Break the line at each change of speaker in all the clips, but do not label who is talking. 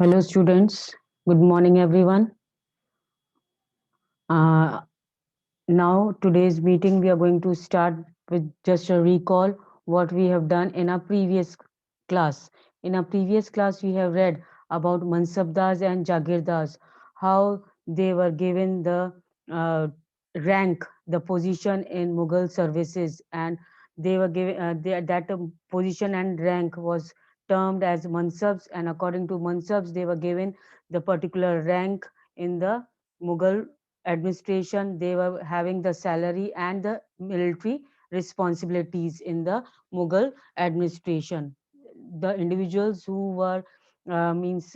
Hello, students. Good morning, everyone. Uh, Now, today's meeting, we are going to start with just a recall what we have done in our previous class. In our previous class, we have read about Mansabdars and Jagirdars, how they were given the uh, rank, the position in Mughal services, and they were given that position and rank was termed as Mansabs, and according to Mansabs, they were given the particular rank in the Mughal administration. They were having the salary and the military responsibilities in the Mughal administration. The individuals who were means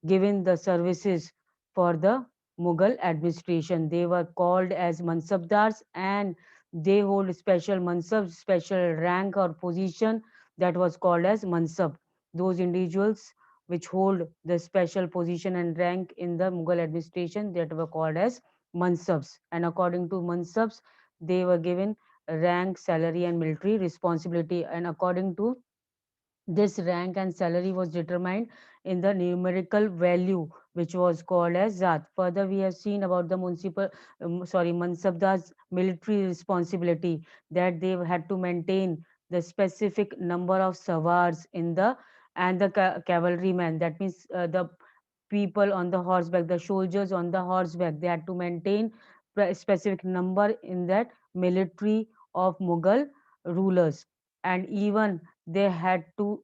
given the services for the Mughal administration, they were called as mansabdars, and they hold special mansab, special rank or position that was called as mansab. Those individuals which hold the special position and rank in the Mughal administration, that were called as mansabs, and according to mansabs they were given rank, salary and military responsibility, and according to this rank and salary was determined in the numerical value which was called as zat. Further, we have seen about the mansabdars military responsibility, that they had to maintain the specific number of savars in the and the cavalrymen, that means the people on the horseback, the soldiers on the horseback, they had to maintain a specific number in that military of Mughal rulers, and even they had to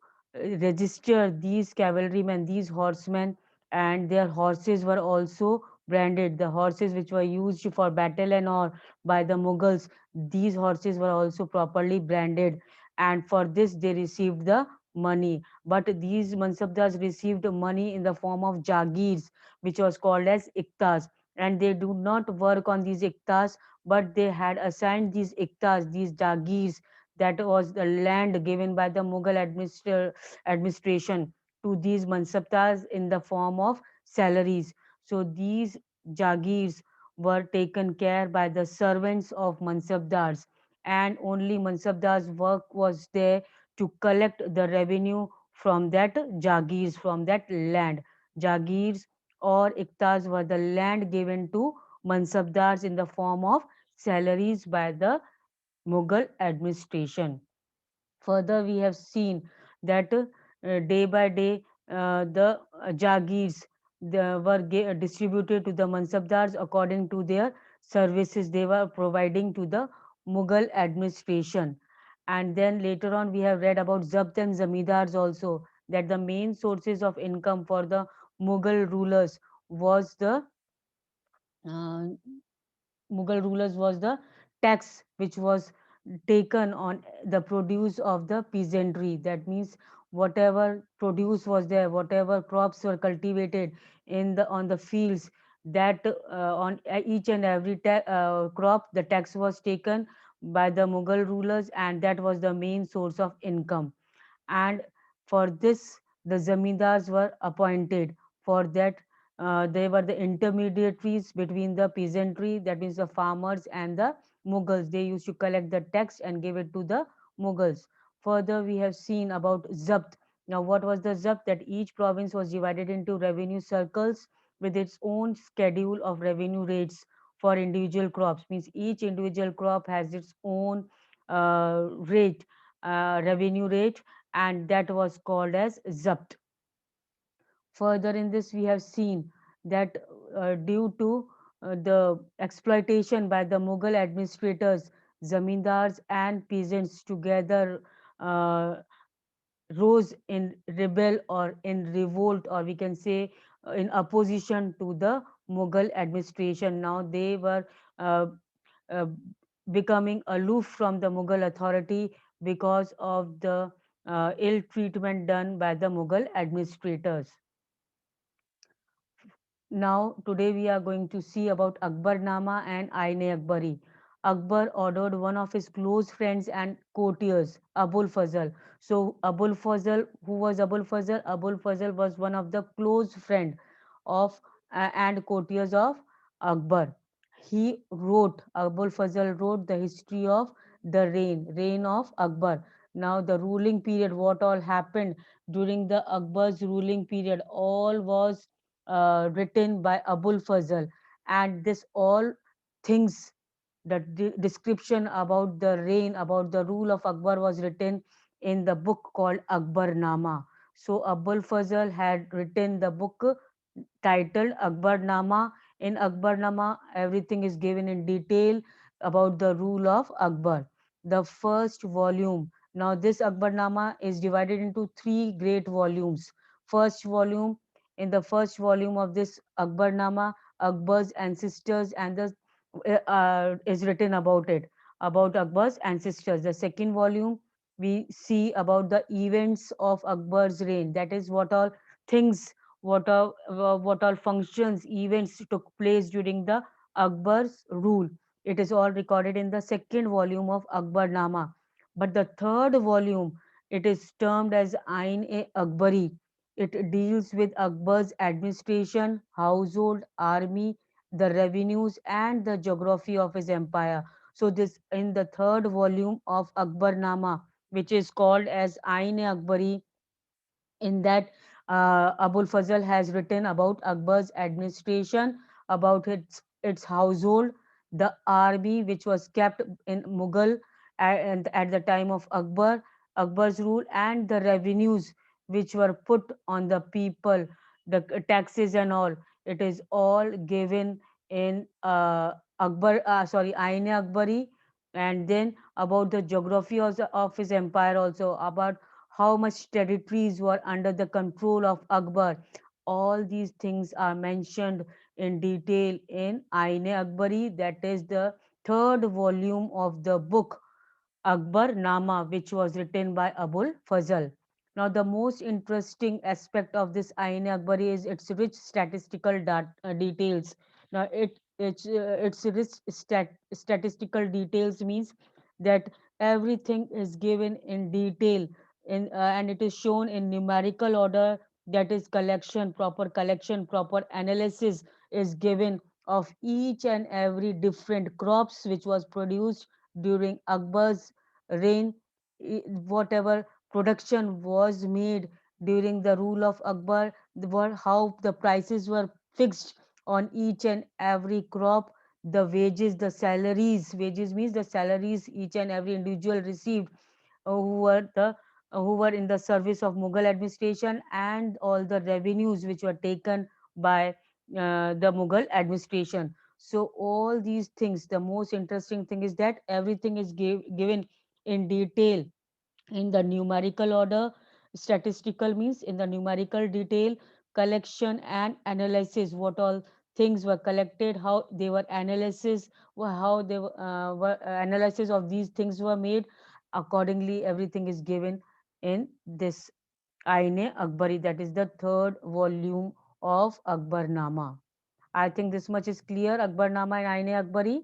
register these cavalrymen, these horsemen, and their horses were also branded. The horses which were used for battle and all by the Mughals, these horses were also properly branded, and for this they received the money. But these mansabdars received money in the form of jagirs, which was called as iktas, and they do not work on these iktas, but they had assigned these iktas, these jagirs, that was the land given by the Mughal administration to these mansabdars in the form of salaries. So these jagirs were taken care by the servants of mansabdars, and only mansabdars work was there to collect the revenue from that jagirs, from that land. Jagirs or iktas were the land given to mansabdars in the form of salaries by the Mughal administration. Further, we have seen that day by day the jagirs were distributed to the mansabdars according to their services they were providing to the Mughal administration. And then later on, we have read about zabt and zamidars also, that the main sources of income for the Mughal rulers was the uh, Mughal rulers was the tax which was taken on the produce of the peasantry. That means whatever produce was there, whatever crops were cultivated in the on the fields, that on each and every crop, the tax was taken by the Mughal rulers, and that was the main source of income. And for this the zamindars were appointed. For that, they were the intermediaries between the peasantry, that means the farmers, and the Mughals. They used to collect the tax and give it to the Mughals. Further, we have seen about zabt. Now, what was the zabt? That each province was divided into revenue circles with its own schedule of revenue rates for individual crops. Means each individual crop has its own rate, revenue rate, and that was called as zabt. Further in this, we have seen that due to the exploitation by the Mughal administrators, zamindars and peasants together uh, rose in rebel or in revolt, or we can say in opposition to the Mughal administration. Now they were uh, uh, becoming aloof from the Mughal authority because of the ill treatment done by the Mughal administrators. Now, today we are going to see about Akbarnama and Aine Akbari. Akbar ordered one of his close friends and courtiers, Abul Fazl. So, Abul Fazl, who was Abul Fazl? Abul Fazl was one of the close friend of and courtiers of Akbar. He wrote, Abul Fazl wrote the history of the reign of Akbar. Now, the ruling period, what all happened during the Akbar's ruling period, all was written by Abul Fazl, and this all things, the description about the reign, about the rule of Akbar was written in the book called Akbarnama. So Abul Fazl had written the book titled Akbarnama. In Akbarnama, everything is given in detail about the rule of Akbar. The first volume. Now, this Akbarnama is divided into three great volumes. First volume, in the first volume of this Akbarnama, Akbar's ancestors and the is written about it, about Akbar's ancestors. The second volume, we see about the events of Akbar's reign. That is what all things, what all functions, events took place during the Akbar's rule. It is all recorded in the second volume of Akbarnama. But the third volume, it is termed as Ain-e-Akbari. It deals with Akbar's administration, household, army, the revenues, and the geography of his empire. So this in the third volume of Akbarnama, which is called as Ain-e-Akbari, in that Abul Fazl has written about Akbar's administration, about its household, the army which was kept in Mughal at the time of Akbar's rule, and the revenues which were put on the people, the taxes and all. It is all given in Aine Akbari, and then about the geography of his empire, also about how much territories were under the control of Akbar. All these things are mentioned in detail in Aine Akbari, that is the third volume of the book Akbar Nama, which was written by Abul Fazl. Now, the most interesting aspect of this Ain Akbari is its rich statistical details. Now, its rich statistical details means that everything is given in detail, and it is shown in numerical order. That is collection, proper analysis is given of each and every different crops which was produced during Akbar's reign, whatever production was made during the rule of Akbar, how the prices were fixed on each and every crop, the wages, the salaries, wages means the salaries each and every individual received, who were in the service of Mughal administration, and all the revenues which were taken by the Mughal administration. So all these things, the most interesting thing is that everything is given in detail in the numerical order. Statistical means in the numerical detail, collection and analysis, what all things were collected, how they were analysis, how they were analysis of these things were made. Accordingly, everything is given in this Aine Akbari, that is the third volume of Akbarnama. I think this much is clear. Akbarnama and Aine Akbari.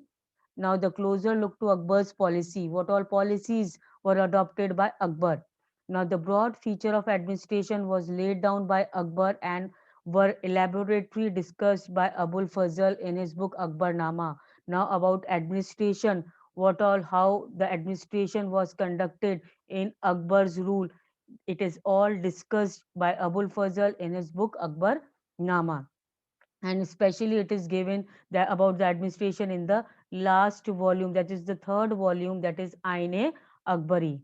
Now the closer look to Akbar's policy. What all policies were adopted by Akbar? Now the broad feature of administration was laid down by Akbar and were elaborately discussed by Abul Fazl in his book Akbarnama. Now about administration, what all, how the administration was conducted in Akbar's rule. It is all discussed by Abul Fazl in his book Akbar Nama, and especially it is given that about the administration in the last volume, that is the third volume, that is Aine Akbari.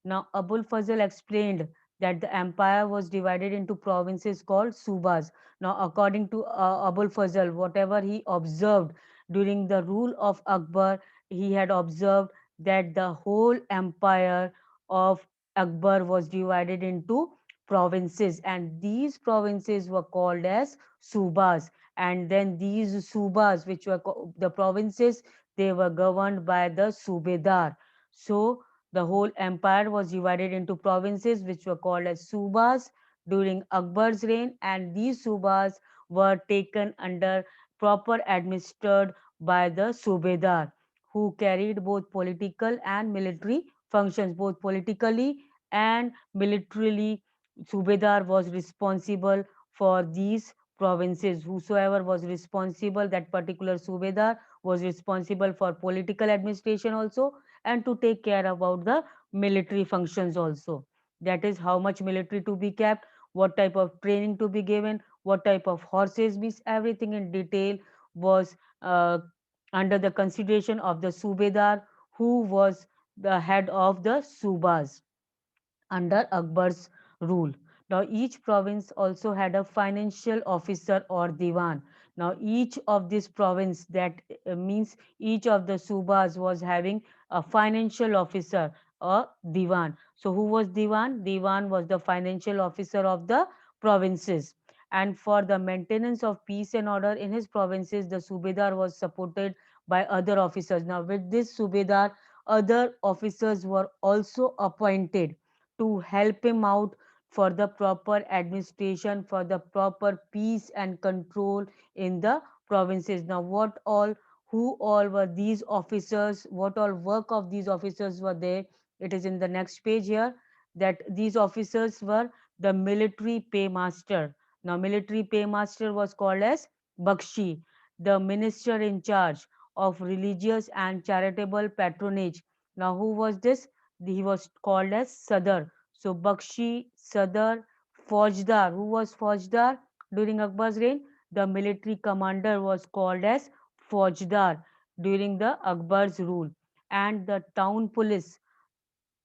Now Abul Fazl explained that the empire was divided into provinces called subas. Now according to Abul Fazl, whatever he observed during the rule of Akbar, he had observed that the whole empire of Akbar was divided into provinces, and these provinces were called as subas. And then these subas, which were the provinces, they were governed by the subedar. So the whole empire was divided into provinces which were called as subas during Akbar's reign, and these subas were taken under proper administered by the subedar, who carried both political and military functions. Both politically and militarily, subedar was responsible for these provinces. Whosoever was responsible, that particular subedar was responsible for political administration also, and to take care about the military functions also. That is how much military to be kept, what type of training to be given, what type of horses, means everything in detail was uh, under the consideration of the Subedar, who was the head of the Subas under Akbar's rule. Now, each province also had a financial officer or diwan. Now, each of this province, that means each of the subas was having a financial officer or diwan. So, who was diwan? Diwan was the financial officer of the provinces. And for the maintenance of peace and order in his provinces, the subedar was supported by other officers. Now, with this subedar, other officers were also appointed to help him out for the proper administration, for the proper peace and control in the provinces. Now, what all, who all were these officers, what all work of these officers were there? It is in the next page here, that these officers were the military paymaster. Now, military paymaster was called as Bakshi, the minister in charge of religious and charitable patronage. Now, who was this? He was called as Sadar. So Bakshi, Sadar, Faujdar. Who was Faujdar during Akbar's reign? The military commander was called as Faujdar during the Akbar's rule. And the town police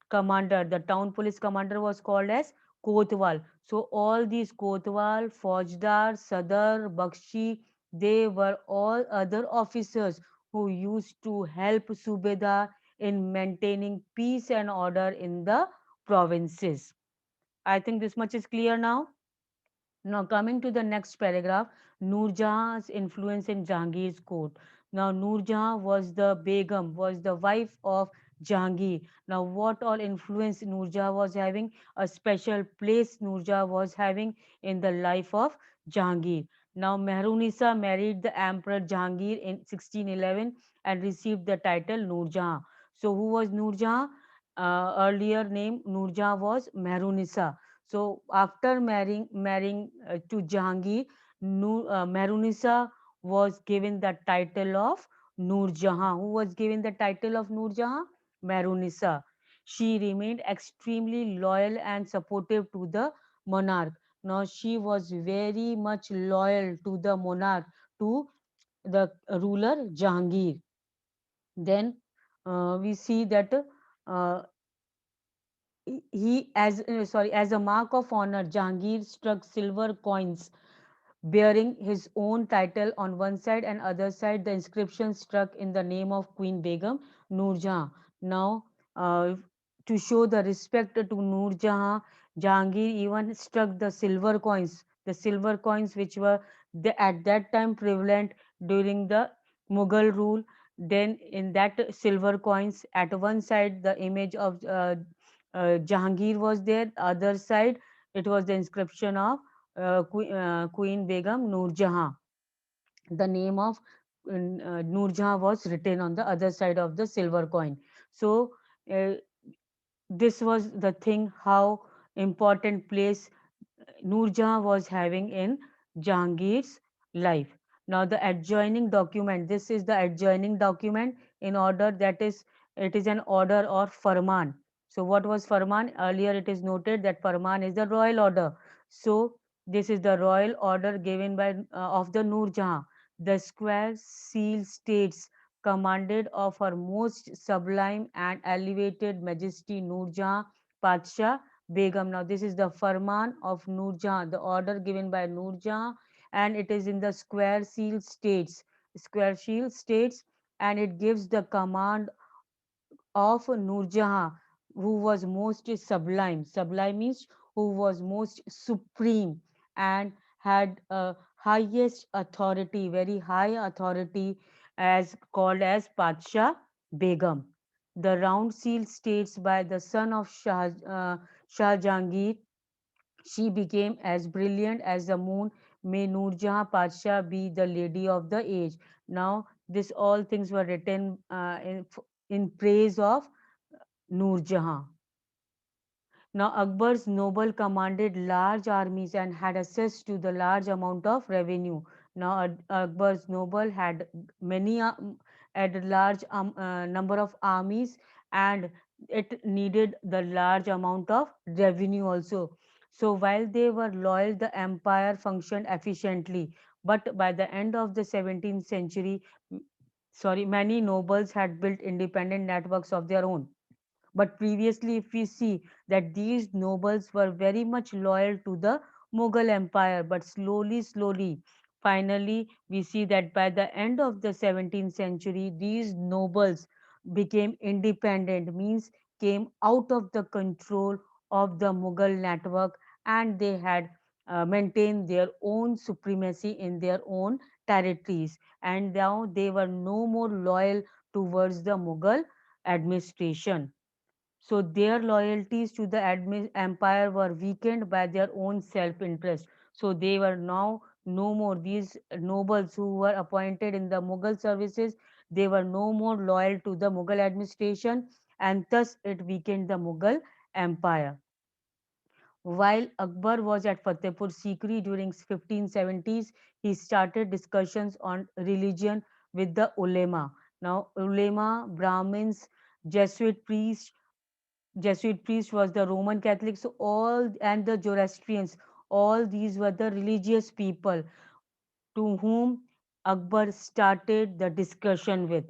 commander, the town police commander was called as Kotwal. So all these Kotwal, Faujdar, Sadar, Bakshi, they were all other officers who used to help Subedar in maintaining peace and order in the provinces. I think this much is clear now. Now, coming to the next paragraph, Noor Jahan's influence in Jahangir's court. Now, Noor Jahan was the Begum, was the wife of Jahangir. Now, what all influence Noor Jahan was having? A special place Noor Jahan was having in the life of Jahangir. Now, Mehrunisa married the Emperor Jahangir in 1611 and received the title Noor Jahan. So, who was Noor Jahan? Earlier name Noor Jahan was Mehrunisa. So after marrying to Jahangir, Mehrunisa was given the title of Noor Jahan. Who was given the title of Noor Jahan? Mehrunisa. She remained extremely loyal and supportive to the monarch. Now she was very much loyal to the monarch, to the ruler Jahangir. Then we see that uh, as a mark of honor, Jahangir struck silver coins bearing his own title on one side, and other side the inscription struck in the name of Queen Begum Noor Jahan. Now, uh, to show the respect to Noor Jahan, Jahangir even struck the silver coins which were at that time prevalent during the Mughal rule. Then, in that silver coins, at one side the image of Jahangir was there, other side it was the inscription of Queen Begum Noor Jahan. The name of Noor Jahan was written on the other side of the silver coin. So uh, this was the thing, how important place Noor Jahan was having in Jahangir's life. Now the adjoining document, this is the adjoining document in order, that is, it is an order or farman. So what was farman? Earlier it is noted that farman is the royal order. So this is the royal order given by of the Noor Jahan. The square seal states, commanded of her most sublime and elevated majesty Noor Jahan Padshah Begum. Now, this is the Farman of Noor Jahan, the order given by Noor Jahan, and it is in the square seal states. Square seal states, and it gives the command of Noor Jahan, who was most sublime. Sublime means who was most supreme and had highest authority, very high authority, as called as Padshah Begum. The round seal states by the son of Shah Jahangir, she became as brilliant as the moon. May Noor Jahan Padshah be the lady of the age. Now, this all things were written in praise of Noor Jahan. Now, Akbar's noble commanded large armies and had access to the large amount of revenue. Now, Akbar's noble had many, had a large number of armies, and it needed the large amount of revenue also. So while they were loyal, the empire functioned efficiently. But by the end of the 17th century, many nobles had built independent networks of their own. But previously, if we see that these nobles were very much loyal to the Mughal Empire, but slowly, finally, we see that by the end of the 17th century, these nobles became independent, means came out of the control of the Mughal network, and they had maintained their own supremacy in their own territories. And now they were no more loyal towards the Mughal administration. So their loyalties to the empire were weakened by their own self-interest. So they were now no more, these nobles who were appointed in the Mughal services, they were no more loyal to the Mughal administration, and thus it weakened the Mughal empire. While Akbar was at Fatehpur Sikri during 1570s, he started discussions on religion with the ulema. Now, ulema, Brahmins, Jesuit priests, Jesuit priest was the Roman Catholic, so all and the Zoroastrians, all these were the religious people to whom Akbar started the discussion with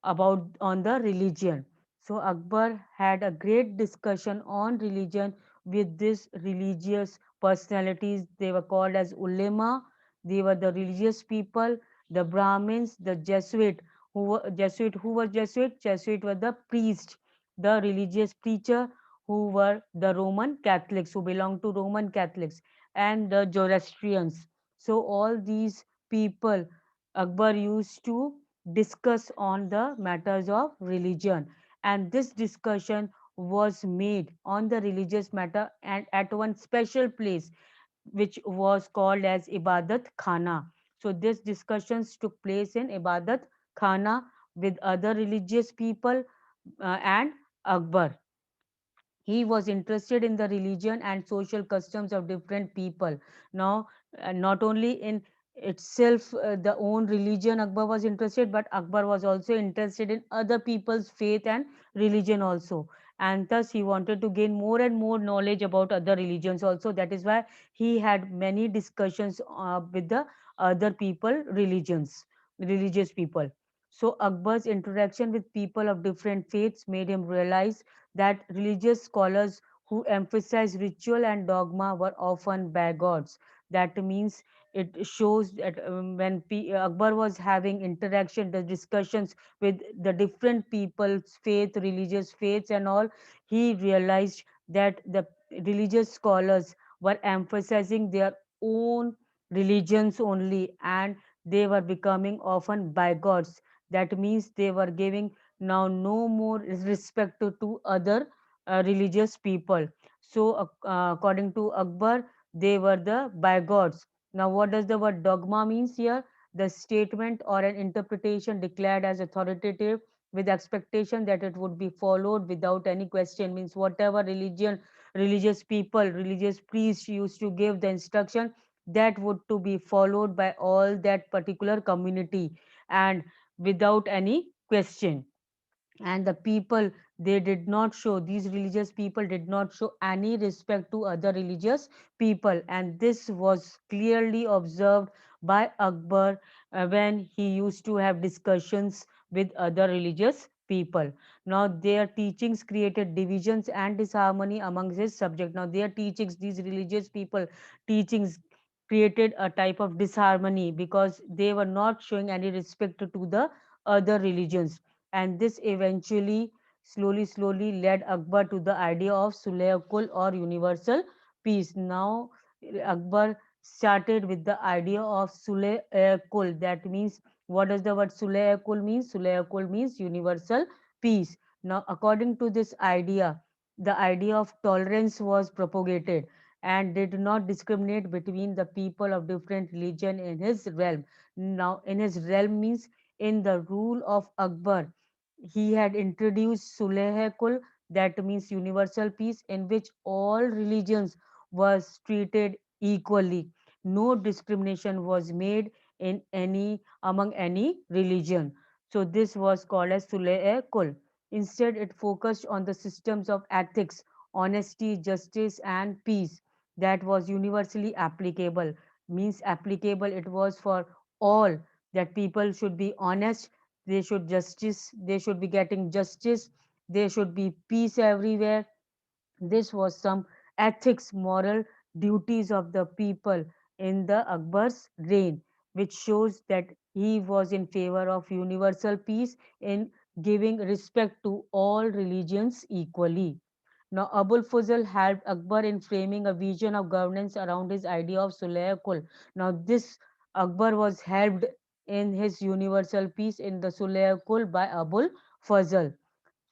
about on the religion. So Akbar had a great discussion on religion with these religious personalities. They were called as ulema. They were the religious people, the Brahmins, the Jesuit. Jesuit were the priest, the religious preacher who were the Roman Catholics, who belonged to Roman Catholics, and the Zoroastrians. So all these people Akbar used to discuss on the matters of religion, and this discussion was made on the religious matter and at one special place which was called as Ibadat Khana. So these discussions took place in Ibadat Khana with other religious people and Akbar. He was interested in the religion and social customs of different people. Now, not only in itself the own religion Akbar was interested, but Akbar was also interested in other people's faith and religion also, and thus he wanted to gain more and more knowledge about other religions also. That is why he had many discussions with the other people religions religious people. So Akbar's interaction with people of different faiths made him realize that religious scholars who emphasize ritual and dogma were often bigots. That means it shows that when Akbar was having interaction, the discussions with the different people's faith, religious faiths, and all, he realized that the religious scholars were emphasizing their own religions only, and they were becoming often bigots. That means they were giving now no more respect to other religious people. So according to Akbar, they were the bigots. Now what does the word dogma means here? The statement or an interpretation declared as authoritative with expectation that it would be followed without any question, means whatever religious people, religious priests used to give the instruction, that would to be followed by all that particular community, and without any question. And the people, they did not show, these religious people did not show any respect to other religious people, and this was clearly observed by Akbar when he used to have discussions with other religious people. Now their teachings created divisions and disharmony among his subject. Now their teachings, these religious people teachings, created a type of disharmony because they were not showing any respect to the other religions, and this eventually slowly led Akbar to the idea of Sulh-e-Kul or universal peace. Now Akbar started with the idea of Sulh-e-Kul. That means, what does the word Sulh-e-Kul mean? Sulh-e-Kul means universal peace. Now according to this idea, the idea of tolerance was propagated and did not discriminate between the people of different religion in his realm. Now in his realm means in the rule of Akbar, he had introduced Sulh-e-Kul, that means universal peace, in which all religions was treated equally. No discrimination was made in any among any religion. So this was called as Sulh-e-Kul. Instead, it focused on the systems of ethics, honesty, justice, and peace that was universally applicable. Means applicable, it was for all, that people should be honest, they should be getting justice, there should be peace everywhere. This was some ethics, moral duties of the people in the Akbar's reign, which shows that he was in favor of universal peace in giving respect to all religions equally. Now, Abul Fazl helped Akbar in framing a vision of governance around his idea of Sulh Kul. Now, this Akbar was helped in his universal peace in the Sulh Kul by Abul Fazl.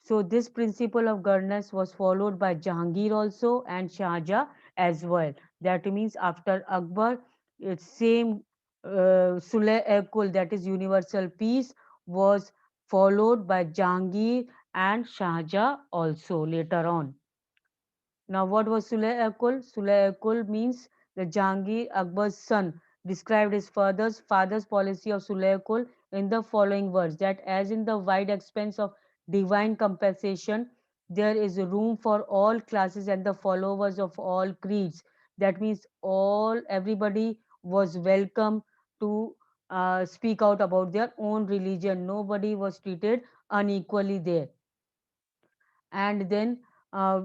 So this principle of governance was followed by Jahangir also and Shah Jahan as well. That means after Akbar, its same Sulh-e-Kul, that is universal peace, was followed by Jahangir and Shah Jahan also later on. Now, what was Sulay-e-Kul? Sulay-e-Kul means the Jahangir Akbar's son described his father's policy of Sulay-e-Kul in the following words, that as in the wide expanse of divine compensation, there is room for all classes and the followers of all creeds. That means everybody was welcome to speak out about their own religion. Nobody was treated unequally there. And then uh,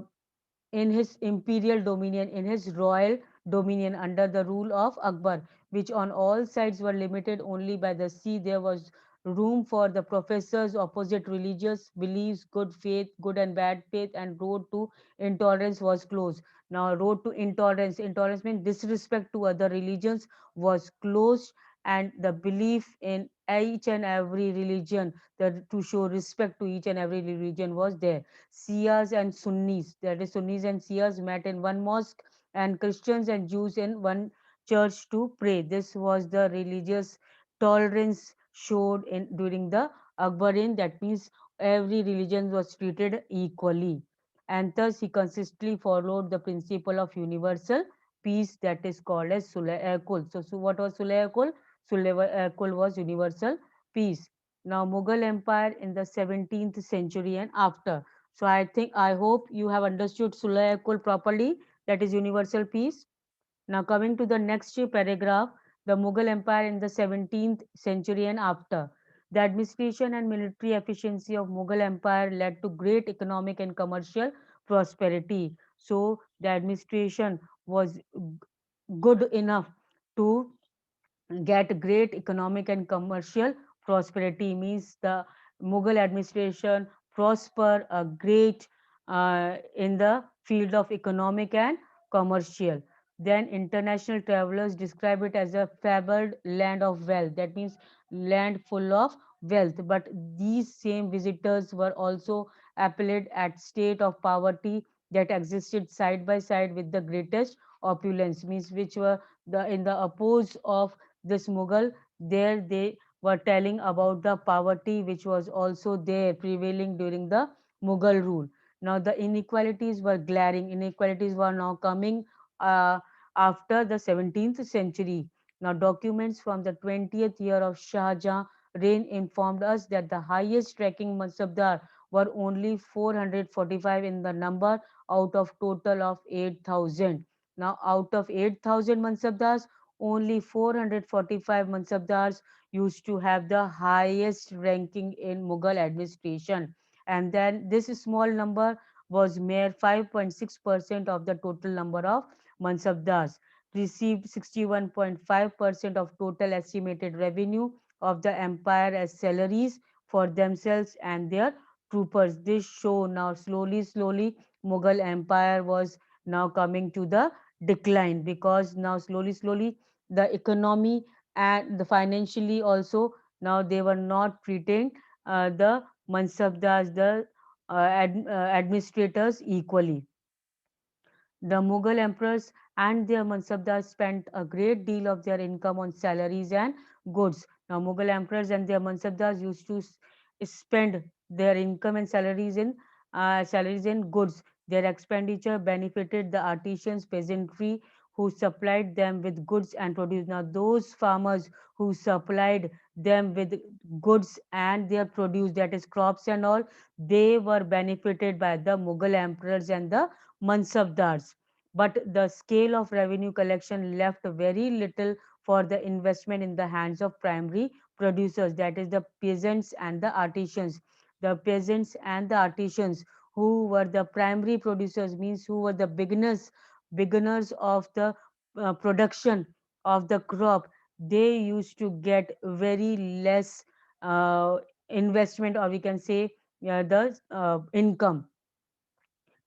in his imperial dominion, in his royal dominion under the rule of Akbar, which on all sides were limited only by the sea. There was room for the professors, opposite religious beliefs, good faith, good and bad faith, and road to intolerance was closed. Now, road to intolerance, intolerance means disrespect to other religions, was closed, and the belief in each and every religion, to show respect to each and every religion was there. Shias and Sunnis, that is Sunnis and Shias met in one mosque, and Christians and Jews in one church to pray. This was the religious tolerance showed in during the Akbarian. That means every religion was treated equally. And thus he consistently followed the principle of universal peace that is called as Sulh-e-Kul. So what was Sulh-e-Kul? Sulh-e-Kul was universal peace. Now Mughal Empire in the 17th century and after. So I hope you have understood Sulh Kul properly, that is universal peace. Now coming to the next paragraph, the Mughal Empire in the 17th century and after. The administration and military efficiency of Mughal Empire led to great economic and commercial prosperity. So the administration was good enough to get great economic and commercial prosperity. Means the Mughal administration prosper a great in the field of economic and commercial. Then international travelers describe it as a favored land of wealth. That means land full of wealth. But these same visitors were also appalled at state of poverty that existed side by side with the greatest opulence. Means which were the in the oppose of this Mughal, there they were telling about the poverty which was also there prevailing during the Mughal rule. Now the inequalities were glaring. Inequalities were now coming uh, after the 17th century. Now documents from the 20th year of Shah Jahan reign informed us that the highest ranking Mansabdar were only 445 in the number out of total of 8,000. Now out of 8,000 Mansabdars, only 445 Mansabdars used to have the highest ranking in Mughal administration. And then this small number was mere 5.6% of the total number of Mansabdars, received 61.5% of total estimated revenue of the empire as salaries for themselves and their troopers. This show now slowly Mughal empire was now coming to the decline, because now slowly the economy and the financially also, now they were not treating the mansabdars, the administrators equally. The Mughal emperors and their mansabdars spent a great deal of their income on salaries and goods. Now, Mughal emperors and their mansabdars used to spend their income and salaries in goods. Their expenditure benefited the artisans, peasantry, who supplied them with goods and produce. Now, those farmers who supplied them with goods and their produce, that is crops and all, they were benefited by the Mughal emperors and the Mansabdars. But the scale of revenue collection left very little for the investment in the hands of primary producers, that is the peasants and the artisans. The peasants and the artisans who were the primary producers, means who were the beginners of the production of the crop, they used to get very less uh, investment, or we can say the income.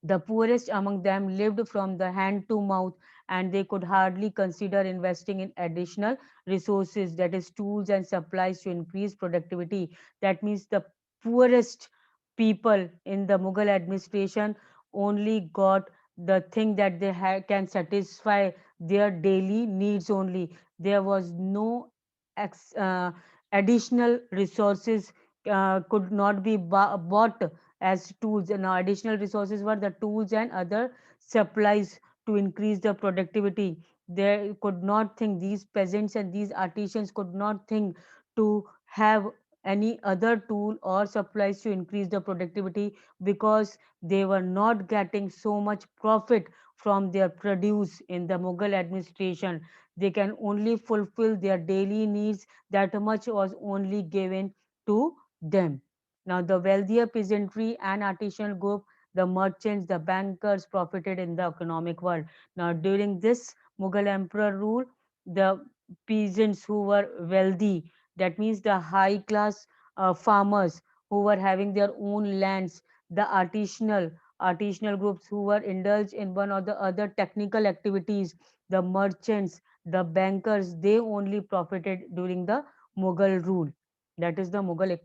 The poorest among them lived from the hand to mouth, and they could hardly consider investing in additional resources, that is, tools and supplies to increase productivity. That means the poorest people in the Mughal administration only got the thing that they can satisfy their daily needs only. There was no ex, uh, additional resources could not be bought as tools. Now additional resources were the tools and other supplies to increase the productivity. They could not think, these peasants and these artisans could not think to have any other tool or supplies to increase the productivity, because they were not getting so much profit from their produce in the Mughal administration. They can only fulfill their daily needs, that much was only given to them. Now, the wealthier peasantry and artisanal group, the merchants, the bankers profited in the economic world. Now, during this Mughal emperor rule, the peasants who were wealthy, that means the high class farmers who were having their own lands, the artisanal groups who were indulged in one or the other technical activities, the merchants, the bankers, they only profited during the Mughal rule. That is the Mughal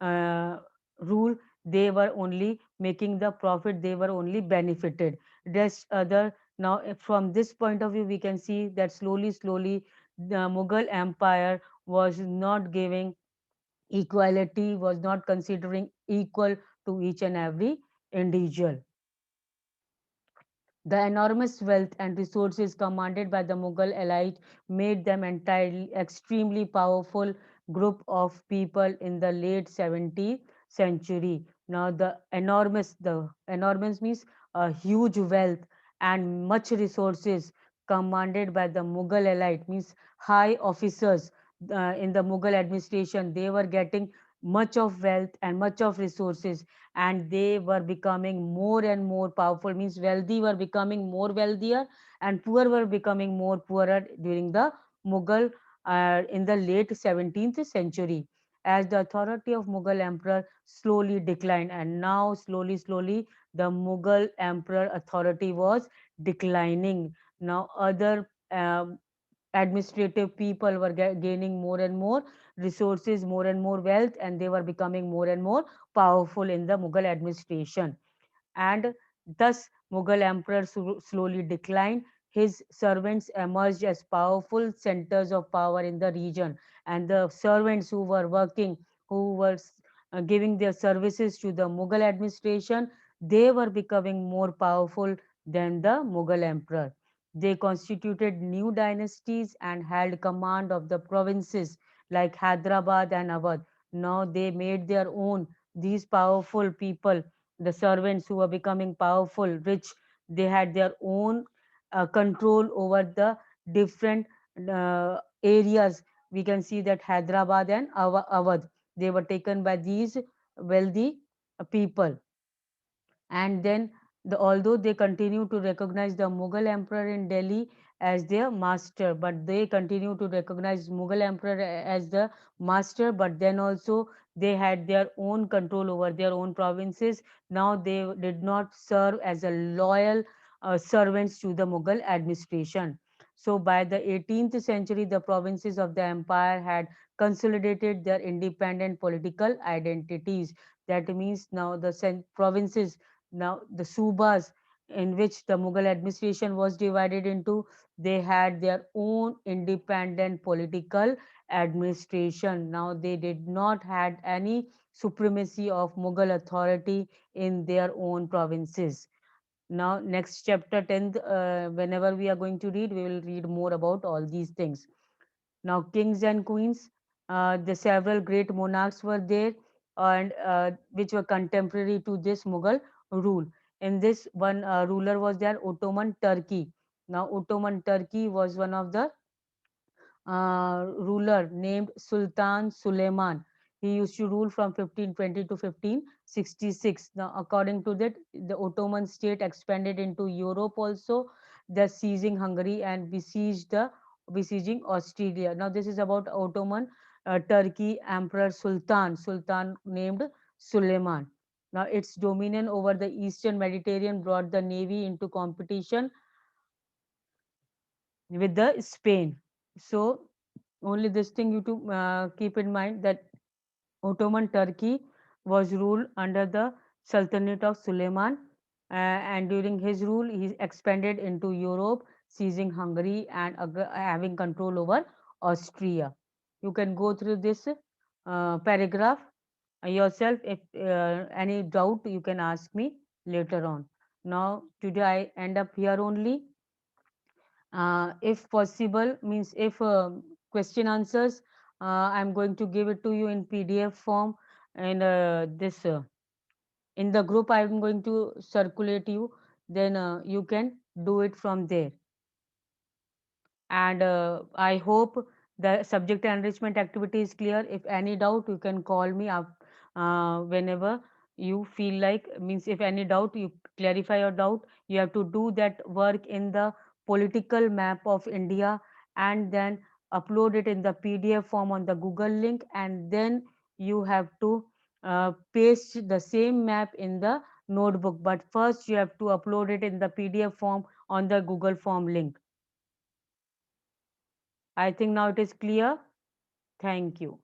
uh, rule. They were only making the profit, they were only benefited. Rest other. Now from this point of view, we can see that slowly the Mughal empire was not giving equality, was not considering equal to each and every individual. The enormous wealth and resources commanded by the Mughal elite made them entirely extremely powerful group of people in the late 17th century. Now the enormous means a huge wealth and much resources commanded by the Mughal elite, means high officers in the Mughal administration. They were getting much of wealth and much of resources, and they were becoming more and more powerful, means wealthy were becoming more wealthier and poor were becoming more poorer during the Mughal in the late 17th century, as the authority of Mughal emperor slowly declined. And now slowly the Mughal emperor authority was declining. Now other administrative people were gaining more and more resources, more and more wealth, and they were becoming more and more powerful in the Mughal administration. And thus, Mughal emperor slowly declined. His servants emerged as powerful centers of power in the region, and the servants who were working, who were giving their services to the Mughal administration, they were becoming more powerful than the Mughal emperor. They constituted new dynasties and held command of the provinces like Hyderabad and Awadh. Now they made their own, these powerful people, the servants who were becoming powerful, rich, they had their own control over the different areas. We can see that Hyderabad and Awadh, they were taken by these wealthy people. And then although they continue to recognize the Mughal emperor in Delhi as their master, but they continue to recognize Mughal emperor as the master, but then also they had their own control over their own provinces. Now they did not serve as a loyal servants to the Mughal administration. So by the 18th century, the provinces of the empire had consolidated their independent political identities. That means now the provinces, now the subas in which the Mughal administration was divided into, they had their own independent political administration. Now they did not had any supremacy of Mughal authority in their own provinces. Now, next chapter 10th, whenever we are going to read, we will read more about all these things. Now, kings and queens, the several great monarchs were there, and which were contemporary to this Mughal rule. In this, one ruler was there, Ottoman Turkey. Now, Ottoman Turkey was one of the ruler named Sultan Suleiman. He used to rule from 1520 to 1566. Now, according to that, the Ottoman state expanded into Europe also, thus seizing Hungary and besieging Austria. Now, this is about Ottoman Turkey Emperor Sultan named Suleiman. Now, its dominion over the Eastern Mediterranean brought the navy into competition with the Spain. So only this thing you to keep in mind that Ottoman Turkey was ruled under the Sultanate of Suleiman, and during his rule, he expanded into Europe, seizing Hungary and having control over Austria. You can go through this paragraph yourself. If any doubt, you can ask me later on. Now, today I end up here only. If possible, means if question answers, I'm going to give it to you in PDF form, and this in the group I'm going to circulate you, then you can do it from there. And I hope the subject enrichment activity is clear. If any doubt, you can call me up whenever you feel like. Means if any doubt, you clarify your doubt. You have to do that work in the political map of India, and then upload it in the PDF form on the Google link, and then you have to paste the same map in the notebook. But first, you have to upload it in the PDF form on the Google form link. I think now it is clear. Thank you.